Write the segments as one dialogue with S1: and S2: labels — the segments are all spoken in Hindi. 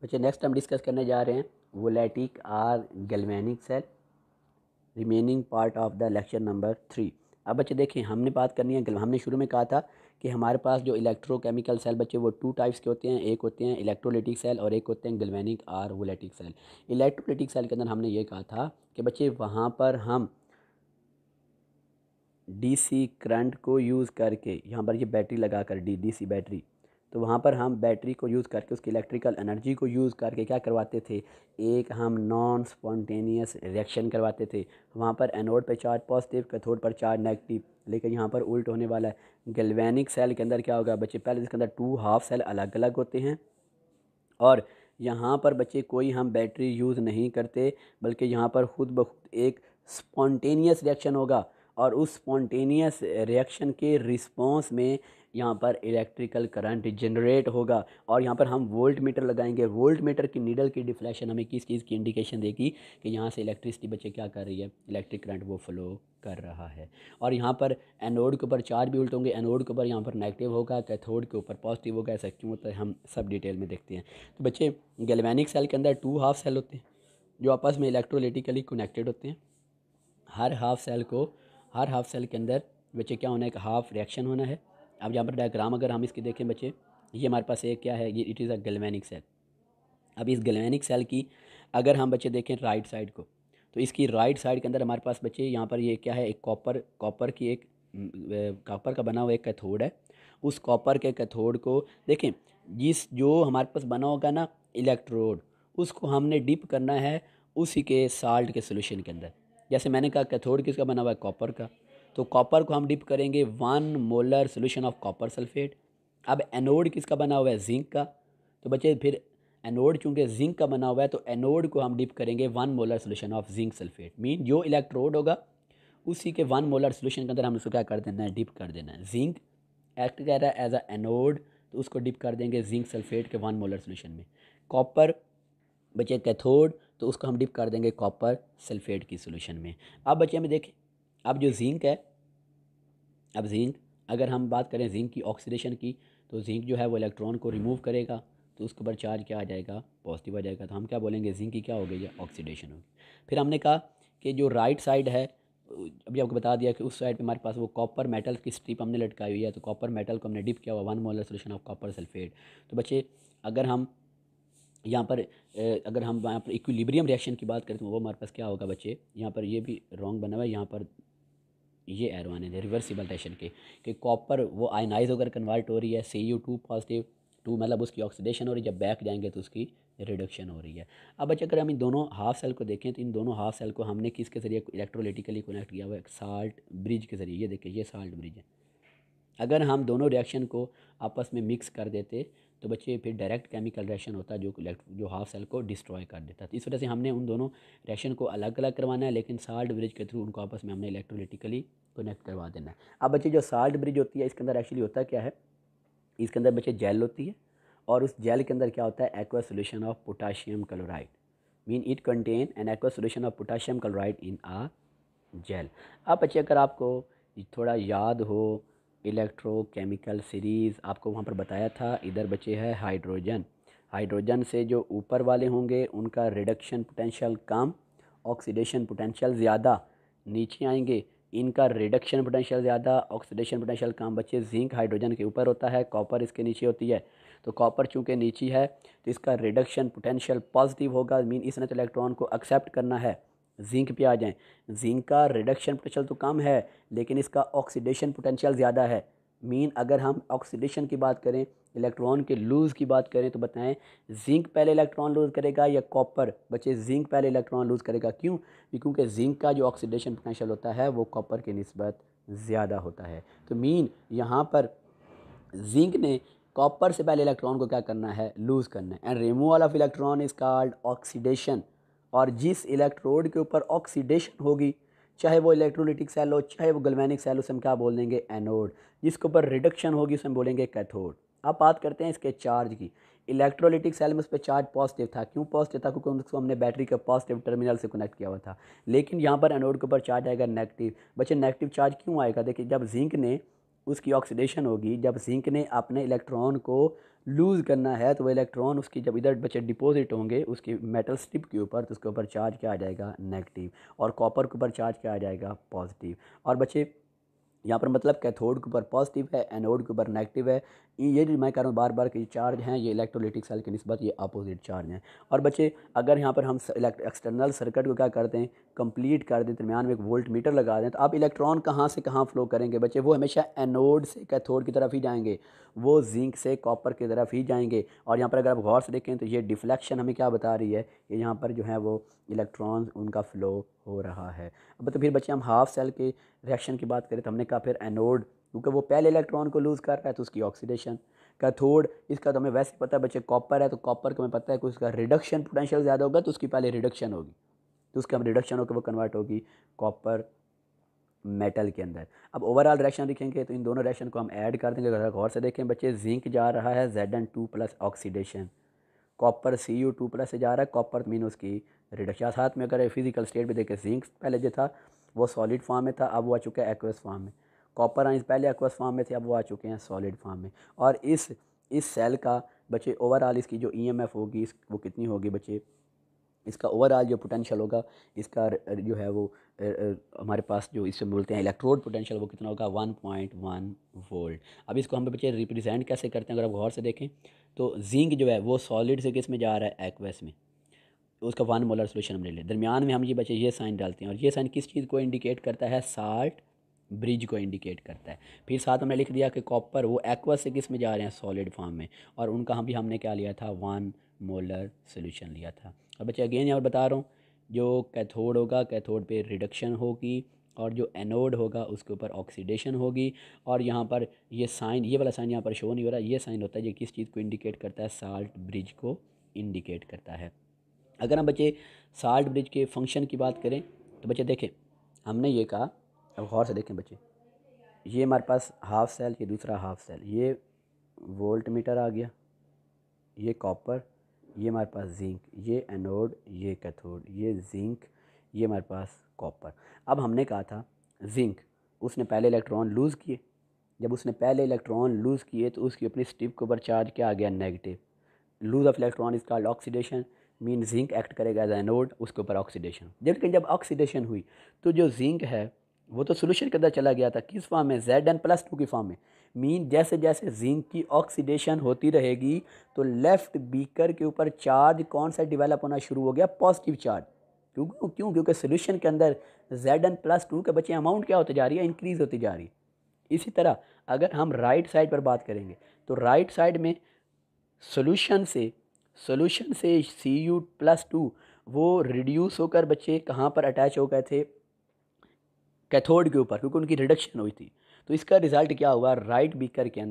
S1: बच्चे नेक्स्ट हम डिस्कस करने जा रहे हैं voltaic or galvanic cell, remaining part of the lecture number 3। अब बच्चे देखिए हमने बात करनी है, हमने शुरू में कहा था कि हमारे पास जो इलेक्ट्रोकेमिकल सेल बच्चे वो 2 टाइप्स के होते हैं, एक होते हैं इलेक्ट्रोलिटिक सेल और एक होते हैं galvanic or voltaic cell. Electrolytic cell के अंदर हमने ये कहा था कि बच्चे वहाँ पर हम डीसी करंट को यूज़ करके, यहाँ पर ये बैटरी लगा कर डीसी बैटरी, तो वहाँ पर हम बैटरी को यूज़ करके उसकी इलेक्ट्रिकल एनर्जी को यूज़ करके क्या करवाते थे, एक हम नॉन स्पॉन्टेनियस रिएक्शन करवाते थे। वहाँ पर एनोड पे चार्ज पॉजिटिव, कैथोड पर चार्ज नेगेटिव, लेकिन यहाँ पर उल्ट होने वाला है। गैल्वेनिक सेल के अंदर क्या होगा बच्चे, पहले इसके अंदर 2 हाफ सेल अलग अलग होते हैं और यहाँ पर बच्चे कोई हम बैटरी यूज़ नहीं करते, बल्कि यहाँ पर खुद ब खुद एक स्पॉन्टेनियस रिएक्शन होगा और उस स्पॉन्टेनियस रिएक्शन के रिस्पॉन्स में यहाँ पर इलेक्ट्रिकल करंट जनरेट होगा और यहाँ पर हम वोल्ट मीटर लगाएंगे। वोल्ट मीटर की नीडल की डिफ्लेक्शन हमें किस चीज़ की इंडिकेशन देगी कि यहाँ से इलेक्ट्रिसिटी बच्चे क्या कर रही है, इलेक्ट्रिक करंट वो फ्लो कर रहा है। और यहाँ पर एनोड के ऊपर चार्ज भी उल्ट होंगे, एनोड के ऊपर यहाँ पर नेगेटिव होगा, कैथोड के ऊपर पॉजिटिव होगा। ऐसा क्यों होता है हम सब डिटेल में देखते हैं। तो बच्चे गैल्वेनिक सेल के अंदर 2 हाफ सेल होते हैं जो आपस में इलेक्ट्रोलिटिकली कनेक्टेड होते हैं। हर हाफ सेल के अंदर बच्चे क्या होना है, एक हाफ रिएक्शन होना है। अब यहाँ पर डायग्राम अगर हम इसकी देखें बच्चे, ये हमारे पास एक क्या है, ये it is a galvanic cell. अब इस गैल्वेनिक सेल की अगर हम बच्चे देखें राइट साइड को, तो इसकी राइट साइड के अंदर हमारे पास बच्चे यहाँ पर ये क्या है, एक कॉपर का बना हुआ एक कैथोड है। उस कॉपर के कैथोड को देखें, जिस जो हमारे पास बना होगा ना इलेक्ट्रोड, उसको हमने डिप करना है उसी के साल्ट के सोल्यूशन के अंदर। जैसे मैंने कहा कैथोड किसका बना हुआ है, कॉपर का, तो कॉपर को हम डिप करेंगे 1 molar solution of copper sulphate. अब एनोड किसका बना हुआ है, जिंक का, तो बच्चे फिर एनोड चूंकि जिंक का बना हुआ है तो एनोड को हम डिप करेंगे 1 molar solution of zinc sulphate. Mean जो इलेक्ट्रोड होगा उसी के 1 मोलर सोल्यूशन के अंदर हम उसको क्या कर देना है, डिप कर देना है। जिंक एक्ट कर रहा है एज अ एनोड, तो उसको डिप कर देंगे जिंक सल्फेट के 1 मोलर सोल्यूशन में। कॉपर बचे कैथोड, तो उसको हम डिप कर देंगे कॉपर सल्फेट की सोल्यूशन में। अब बच्चे हमें देखें, अब जो जिंक है, अब जिंक अगर हम बात करें जिंक की ऑक्सीडेशन की, तो जिंक जो है वो इलेक्ट्रॉन को रिमूव करेगा, तो उसके ऊपर चार्ज क्या आ जाएगा, पॉजिटिव आ जाएगा। तो हम क्या बोलेंगे, जिंक की क्या हो गई है, ऑक्सीडेशन होगी। फिर हमने कहा कि जो राइट साइड है, अभी आपको बता दिया कि उस साइड पे हमारे पास वो कॉपर मेटल की स्ट्रिप हमने लटकाई हुई है, तो कॉपर मेटल को हमने डिप किया हुआ 1 molar solution of copper sulphate. तो बच्चे अगर हम यहाँ पर अगर हम यहाँ पर इक्विलिब्रियम रिएक्शन की बात करें तो वो हमारे पास क्या होगा बच्चे, यहाँ पर ये भी रॉन्ग बना हुआ है, यहाँ पर ये एरो आने दे रिवर्सिबल रिएक्शन के, कि कॉपर वो आयनाइज होकर कन्वर्ट हो रही है, Cu2 पॉजिटिव 2 मतलब उसकी ऑक्सीडेशन हो रही है, जब बैक जाएंगे तो उसकी रिडक्शन हो रही है। अब बच्चे अगर हम इन दोनों हाफ सेल को देखें तो इन दोनों हाफ सेल को हमने किसके ज़रिए इलेक्ट्रोलिटिकली कनेक्ट किया हुआ है, साल्ट ब्रिज के ज़रिए। ये देखिए ये साल्ट ब्रिज है। अगर हम दोनों रिएक्शन को आपस में मिक्स कर देते तो बच्चे फिर डायरेक्ट केमिकल रिएक्शन होता है जो हाफ सेल को डिस्ट्रॉय कर देता है। तो इस वजह से हमने उन दोनों रिएक्शन को अलग अलग करवाना है, लेकिन साल्ट ब्रिज के थ्रू उनको आपस में हमने इलेक्ट्रोलिटिकली कनेक्ट करवा देना है। अब बच्चे जो साल्ट ब्रिज होती है इसके अंदर एक्चुअली होता क्या है, इसके अंदर बच्चे जेल होती है और उस जेल के अंदर क्या होता है, aqua solution of potassium chloride. Mean it contain an aqua solution of potassium chloride in a gel. अब बच्चे अगर आपको थोड़ा याद हो, इलेक्ट्रोकेमिकल सीरीज़ आपको वहाँ पर बताया था, इधर बचे है हाइड्रोजन। हाइड्रोजन से जो ऊपर वाले होंगे उनका रिडक्शन पोटेंशियल कम, ऑक्सीडेशन पोटेंशियल ज़्यादा। नीचे आएंगे इनका रिडक्शन पोटेंशियल ज़्यादा, ऑक्सीडेशन पोटेंशियल कम। बच्चे जिंक हाइड्रोजन के ऊपर होता है, कॉपर इसके नीचे होती है। तो कॉपर चूँकि नीचे है तो इसका रिडक्शन पोटेंशियल पॉजिटिव होगा, मीन इसने तो इलेक्ट्रॉन को एक्सेप्ट करना है। जिंक पे आ जाएं, जिंक का रिडक्शन पोटेंशियल तो कम है लेकिन इसका ऑक्सीडेशन पोटेंशियल ज़्यादा है। मीन अगर हम ऑक्सीडेशन की बात करें, इलेक्ट्रॉन के लूज़ की बात करें, तो बताएं जिंक पहले इलेक्ट्रॉन लूज़ करेगा या कॉपर। बच्चे जिंक पहले इलेक्ट्रॉन लूज़ करेगा, क्यों, क्योंकि जिंक का जो ऑक्सीडेशन पोटेंशियल होता है वो कॉपर की निस्बत ज़्यादा होता है। तो मीन यहाँ पर जिंक ने कॉपर से पहले इलेक्ट्रॉन को क्या करना है, लूज़ करना है। And removal of electron is called oxidation. और जिस इलेक्ट्रोड के ऊपर ऑक्सीडेशन होगी, चाहे वो इलेक्ट्रोलिटिक सेल हो चाहे वो गैल्वेनिक सेल हो, उसे हम क्या बोल देंगे, एनोड। जिसके ऊपर रिडक्शन होगी उसे हम बोलेंगे कैथोड। अब बात करते हैं इसके चार्ज की। इलेक्ट्रोलिटिक सेल में उस पर चार्ज पॉजिटिव था, क्यों पॉजिटिव था, क्योंकि उसको हमने बैटरी के पॉजिटिव टर्मिनल से कनेक्ट किया हुआ था। लेकिन यहाँ पर एनोड के ऊपर चार्ज आएगा नेगेटिव। बच्चे नेगेटिव चार्ज क्यों आएगा, देखिए जब जिंक ने उसकी ऑक्सीडेशन होगी, जब जिंक ने अपने इलेक्ट्रॉन को लूज़ करना है तो वो इलेक्ट्रॉन उसकी जब इधर बच्चे डिपॉजिट होंगे उसकी मेटल स्ट्रिप के ऊपर, तो उसके ऊपर चार्ज क्या आ जाएगा, नेगेटिव, और कॉपर के ऊपर चार्ज क्या आ जाएगा, पॉजिटिव। और बच्चे यहाँ पर मतलब कैथोड के ऊपर पॉजिटिव है, एनोड के ऊपर नेगेटिव है। ये जो मैं कह रहा हूँ बार बार कि चार्ज हैं ये इलेक्ट्रोलिटिक सेल की निस्बत ये अपोजिट चार्ज हैं। और बच्चे अगर यहाँ पर हम एक्सटर्नल सर्किट को क्या करते हैं, कंप्लीट कर दें, दरमियान में एक वोल्ट मीटर लगा दें, तो अब इलेक्ट्रॉन कहाँ से कहाँ फ्लो करेंगे बच्चे, वो हमेशा एनोड से कैथोड की तरफ ही जाएंगे, वो जिंक से कॉपर की तरफ ही जाएंगे। और यहाँ पर अगर आप गौर से देखें तो ये डिफ्लेक्शन हमें क्या बता रही है कि यहाँ पर जो है वो इलेक्ट्रॉन उनका फ़्लो हो रहा है। अब तो फिर बच्चे हम हाफ सेल के रिएक्शन की बात करें तो हमने कहा फिर एनोड, क्योंकि वो पहले इलेक्ट्रॉन को लूज़ कर रहा है तो उसकी ऑक्सीडेशन। कैथोड, इसका तो हमें वैसे पता है बच्चे, कॉपर है तो कॉपर को हमें पता है कि उसका रिडक्शन पोटेंशियल ज़्यादा होगा तो उसकी पहले रिडक्शन होगी, तो उसका हम रिडक्शन होकर वो कन्वर्ट होगी कॉपर मेटल के अंदर। अब ओवरऑल रिएक्शन देखेंगे तो इन दोनों रिएक्शन को हम ऐड कर देंगे। अगर गौर से देखें बच्चे, जिंक जा रहा है Zn2+ ऑक्सीडेशन, कॉपर Cu2+ से जा रहा है, कॉपर मीन उसकी रिडक्शन। साथ में अगर फिजिकल स्टेट भी देखें, जिंक पहले जो था वो सॉलिड फॉर्म में था, अब वो आ चुका है एक्वस फॉर्म में। कॉपर आइंस पहले एक्वस फॉर्म में थे, अब वो आ चुके हैं सॉलिड फॉर्म में। और इस सेल का बच्चे ओवरऑल इसकी जो ईएमएफ होगी वो कितनी होगी बच्चे, इसका ओवरऑल जो पोटेंशियल होगा इसका जो है वो हमारे पास जो इससे बोलते हैं इलेक्ट्रोड पोटेंशियल, वो कितना होगा, 1.1 वोल्ट। अब इसको हम बच्चे रिप्रेजेंट कैसे करते हैं, अगर आप गौर से देखें तो जिंक जो है वो सॉलिड से किस में जा रहा है, एक्वस में, तो उसका 1 मोलर सोल्यूशन हम ले लें। दरमियान में हम ये बच्चे ये साइन डालते हैं, और ये साइन किस चीज़ को इंडिकेट करता है, साल्ट ब्रिज को इंडिकेट करता है। फिर साथ हमने लिख दिया कि कॉपर वो एक्वस से किस में जा रहे हैं, सॉलिड फॉर्म में, और उनका हम भी हमने क्या लिया था, 1 मोलर सोल्यूशन लिया था। और बच्चे अगेन यहाँ पर बता रहा हूँ, जो कैथोड होगा कैथोड पे रिडक्शन होगी, और जो एनोड होगा उसके ऊपर ऑक्सीडेशन होगी। और यहाँ पर ये साइन, ये वाला साइन यहाँ पर शो नहीं हो रहा, ये साइन होता है ये किस चीज़ को इंडिकेट करता है, साल्ट ब्रिज को इंडिकेट करता है। अगर हम बच्चे साल्ट ब्रिज के फंक्शन की बात करें तो बच्चे देखें, हमने ये कहा, अब गौर से देखें बच्चे, ये हमारे पास हाफ सेल, ये दूसरा हाफ सेल, ये वोल्ट मीटर आ गया, ये कॉपर, ये हमारे पास जिंक, ये एनोड, ये कैथोड, ये जिंक, ये हमारे पास कॉपर। अब हमने कहा था जिंक, उसने पहले इलेक्ट्रॉन लूज़ किए, जब उसने पहले इलेक्ट्रॉन लूज़ किए तो उसकी अपनी स्ट्रिप के ऊपर चार्ज क्या आ गया, negative. Lose of electron is called oxidation, mean zinc act करेगा एज एनोड, उसके ऊपर ऑक्सीडेशन। लेकिन जब ऑक्सीडेशन हुई तो जो जिंक है वो तो सोल्यूशन के अंदर चला गया था, किस फॉर्म में, Zn+2 की फॉर्म में। मीन जैसे जैसे जिंक की ऑक्सीडेशन होती रहेगी तो लेफ्ट बीकर के ऊपर चार्ज कौन सा डेवलप होना शुरू हो गया, पॉजिटिव चार्ज। क्योंकि सोल्यूशन के अंदर Zn+2 के बच्चे अमाउंट क्या होती जा रही है, इंक्रीज होती जा रही है। इसी तरह अगर हम राइट साइड पर बात करेंगे तो राइट साइड में सोल्यूशन से Cu+2 वो रिड्यूस होकर बच्चे कहाँ पर अटैच हो गए थे, कैथोड के ऊपर, क्योंकि उनकी रिडक्शन हुई थी। तो इसका रिजल्ट क्या हुआ, राइट बीकर के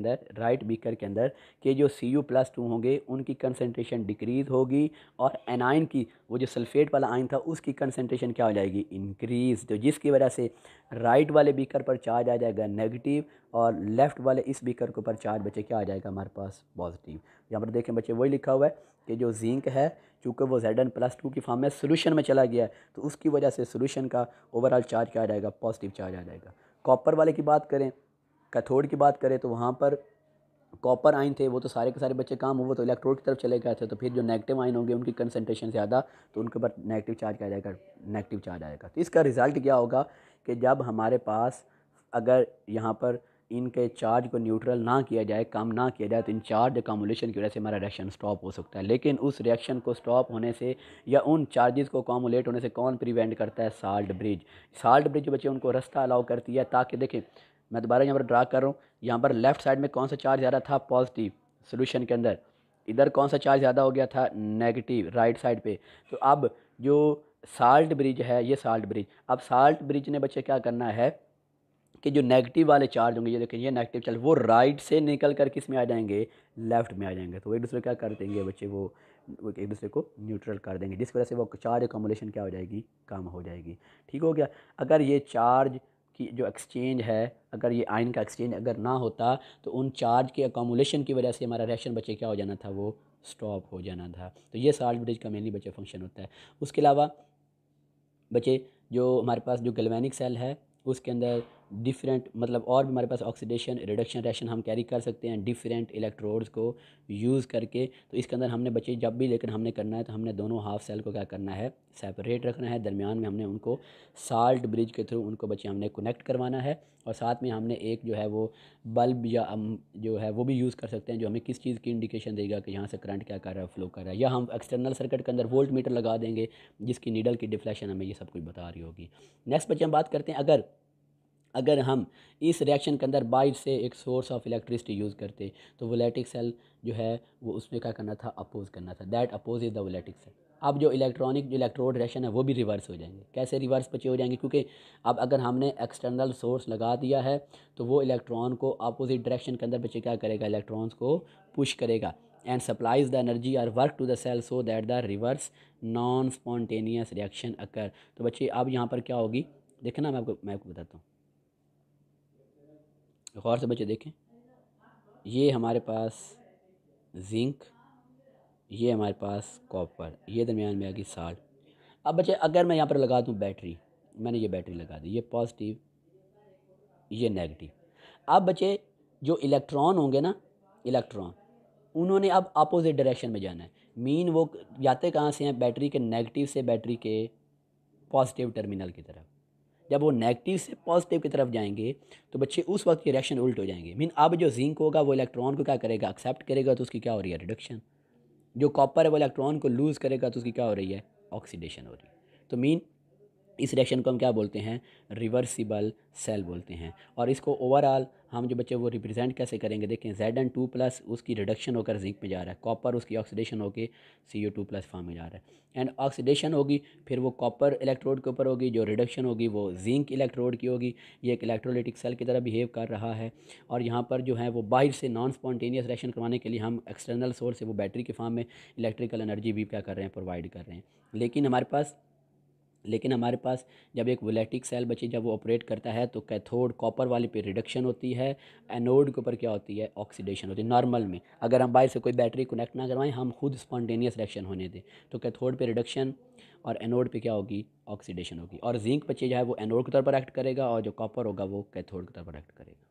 S1: अंदर के जो Cu+2 होंगे उनकी कंसनट्रेशन डिक्रीज होगी, और एनाइन की वो जो सल्फेट वाला आयन था उसकी कंसनट्रेशन क्या हो जाएगी, इंक्रीज। तो जिसकी वजह से राइट वाले बीकर पर चार्ज आ जाएगा नेगेटिव, और लेफ्ट वाले इस बीकर के ऊपर चार्ज बच्चे क्या आ जाएगा हमारे पास, पॉजिटिव। यहाँ पर देखें बच्चे वही लिखा हुआ है कि जो जिंक है चूँकि वो Zn+2 की फॉर्म में सोल्यूशन में चला गया है तो उसकी वजह से सोल्यूशन का ओवरऑल चार्ज क्या आ जाएगा, पॉजिटिव चार्ज आ जाएगा। कॉपर वाले की बात करें, कैथोड की बात करें तो वहाँ पर कॉपर आयन थे वो तो सारे के सारे बच्चे काम वो तो इलेक्ट्रोड की तरफ चले गए थे, तो फिर जो नेगेटिव आयन होंगे उनकी कंसनट्रेशन ज़्यादा, तो उनके ऊपर नेगेटिव चार्ज क्या आ जाएगा, नेगेटिव चार्ज आएगा। तो इसका रिज़ल्ट क्या होगा कि जब हमारे पास अगर यहाँ पर इनके चार्ज को न्यूट्रल ना किया जाए, कम ना किया जाए, तो इन चार्ज अकामुलेशन की वजह से हमारा रिएक्शन स्टॉप हो सकता है। लेकिन उस रिएक्शन को स्टॉप होने से या उन चार्जेस को अकामुलेट होने से कौन प्रिवेंट करता है, साल्ट ब्रिज। साल्ट ब्रिज बच्चे उनको रास्ता अलाउ करती है, ताकि देखें मैं दोबारा यहाँ पर ड्रा कर रहा हूँ, यहाँ पर लेफ्ट साइड में कौन सा चार्ज ज़्यादा था, पॉजिटिव सोल्यूशन के अंदर, इधर कौन सा चार्ज ज़्यादा हो गया था, नेगेटिव राइट साइड पे। तो अब जो साल्ट ब्रिज है, ये साल्ट ब्रिज, अब साल्ट ब्रिज ने बच्चे क्या करना है कि जो नेगेटिव वाले चार्ज होंगे, ये देखें ये नेगेटिव चार्ज, वो राइट से निकल कर किस में आ जाएंगे, लेफ्ट में आ जाएंगे। तो एक दूसरे क्या कर देंगे बच्चे, वो एक दूसरे को न्यूट्रल कर देंगे, जिस वजह से वो चार्ज अकोमोलेशन क्या हो जाएगी, कम हो जाएगी। ठीक हो गया। अगर ये चार्ज की जो एक्सचेंज है, अगर ये आयन का एक्सचेंज अगर ना होता तो उन चार्ज के अकोमोलेशन की वजह से हमारा रिएक्शन बच्चे क्या हो जाना था, वो स्टॉप हो जाना था। तो ये साल्ट ब्रिज का मेनली बच्चे फंक्शन होता है। उसके अलावा बच्चे जो हमारे पास जो गैल्वेनिक सेल है उसके अंदर डिफरेंट मतलब और भी हमारे पास ऑक्सीडेशन रिडक्शन रिएक्शन हम कैरी कर सकते हैं डिफरेंट इलेक्ट्रोड्स को यूज़ करके। तो इसके अंदर हमने बच्चे जब भी लेकिन हमने करना है तो हमने दोनों हाफ सेल को क्या करना है, सेपरेट रखना है। दरमियान में हमने उनको साल्ट ब्रिज के थ्रू उनको बच्चे हमने कनेक्ट करवाना है। और साथ में हमने एक जो है वो बल्ब या जो है वो भी यूज़ कर सकते हैं जो हमें किस चीज़ की इंडिकेशन देगा कि यहाँ से करंट क्या कर रहा है, फ्लो कर रहा है। या हम एक्सटर्नल सर्किट के अंदर वोल्ट मीटर लगा देंगे जिसकी नीडल की डिफ्लेक्शन हमें ये सब कुछ बता रही होगी। नेक्स्ट बच्चे हम बात करते हैं, अगर हम इस रिएक्शन के अंदर बाहर से एक सोर्स ऑफ इलेक्ट्रिसिटी यूज़ करते तो वोलेटिक सेल जो है वो उसमें क्या करना था, अपोज करना था। That oppose is the voltaic cell. अब जो इलेक्ट्रोड रिएक्शन है वो भी रिवर्स हो जाएंगे। कैसे रिवर्स बच्चे हो जाएंगे, क्योंकि अब अगर हमने एक्सटर्नल सोर्स लगा दिया है तो वो इलेक्ट्रॉन को अपोजिट डायरेक्शन के अंदर बच्चे क्या करेगा, इलेक्ट्रॉन्स को पुश करेगा एंड सप्लाइज द एनर्जी और work to the cell so that the reverse non spontaneous reaction occur. तो बच्चे अब यहाँ पर क्या होगी, देखें ना, मैं आपको बताता हूँ, गौर से बच्चे देखें। ये हमारे पास जिंक, ये हमारे पास कॉपर, ये दरमियान में आ गई साल्ट। अब बच्चे अगर मैं यहाँ पर लगा दूँ बैटरी, मैंने ये बैटरी लगा दी, ये पॉजिटिव ये नेगेटिव। अब बच्चे जो इलेक्ट्रॉन होंगे ना, इलेक्ट्रॉन उन्होंने अब अपोजिट डायरेक्शन में जाना है। मीन वो जाते कहाँ से हैं, बैटरी के नेगेटिव से बैटरी के पॉजिटिव टर्मिनल की तरफ। जब वो नेगेटिव से पॉजिटिव की तरफ जाएंगे तो बच्चे उस वक्त ये रिएक्शन उल्ट हो जाएंगे। मीन अब जो जिंक होगा वो इलेक्ट्रॉन को क्या करेगा, एक्सेप्ट करेगा, तो उसकी क्या हो रही है, रिडक्शन। जो कॉपर है वो इलेक्ट्रॉन को लूज़ करेगा तो उसकी क्या हो रही है, ऑक्सीडेशन हो रही है। तो मीन इस रिएक्शन को हम क्या बोलते हैं, रिवर्सिबल सेल बोलते हैं। और इसको ओवरऑल हम जो बच्चे वो रिप्रेजेंट कैसे करेंगे, देखें Zn2+ उसकी रिडक्शन होकर जिंक में जा रहा है, कॉपर उसकी ऑक्सीडेशन होकर CO2+ फॉर्म में जा रहा है। एंड ऑक्सीडेशन होगी फिर वो कॉपर इलेक्ट्रोड के ऊपर होगी, जो रिडक्शन होगी वो जिंक इलेक्ट्रोड की होगी। ये एक इलेक्ट्रोलाइटिक सेल की तरह बिहेव कर रहा है। और यहाँ पर जो है वो बाहर से नॉन स्पॉन्टेनियस रिएक्शन करवाने के लिए हम एक्सटर्नल सोर्स से वो बैटरी के फॉर्म में इलेक्ट्रिकल एनर्जी भी क्या कर रहे हैं, प्रोवाइड कर रहे हैं। लेकिन हमारे पास जब एक वोलेटिक सेल बच्चे जब वो ऑपरेट करता है तो कैथोड कॉपर वाले पे रिडक्शन होती है, एनोड के ऊपर क्या होती है, ऑक्सीडेशन होती है। नॉर्मल में अगर हम बाहर से कोई बैटरी कनेक्ट ना करवाएं, हम खुद स्पॉन्टेनियस रिएक्शन होने दें तो कैथोड पे रिडक्शन और एनोड पे क्या होगी, ऑक्सीडेशन होगी। और जिंक बच्चे जो है वो एनोड के तौर पर एक्ट करेगा और जो कॉपर होगा वो कैथोड के तौर पर एक्ट करेगा।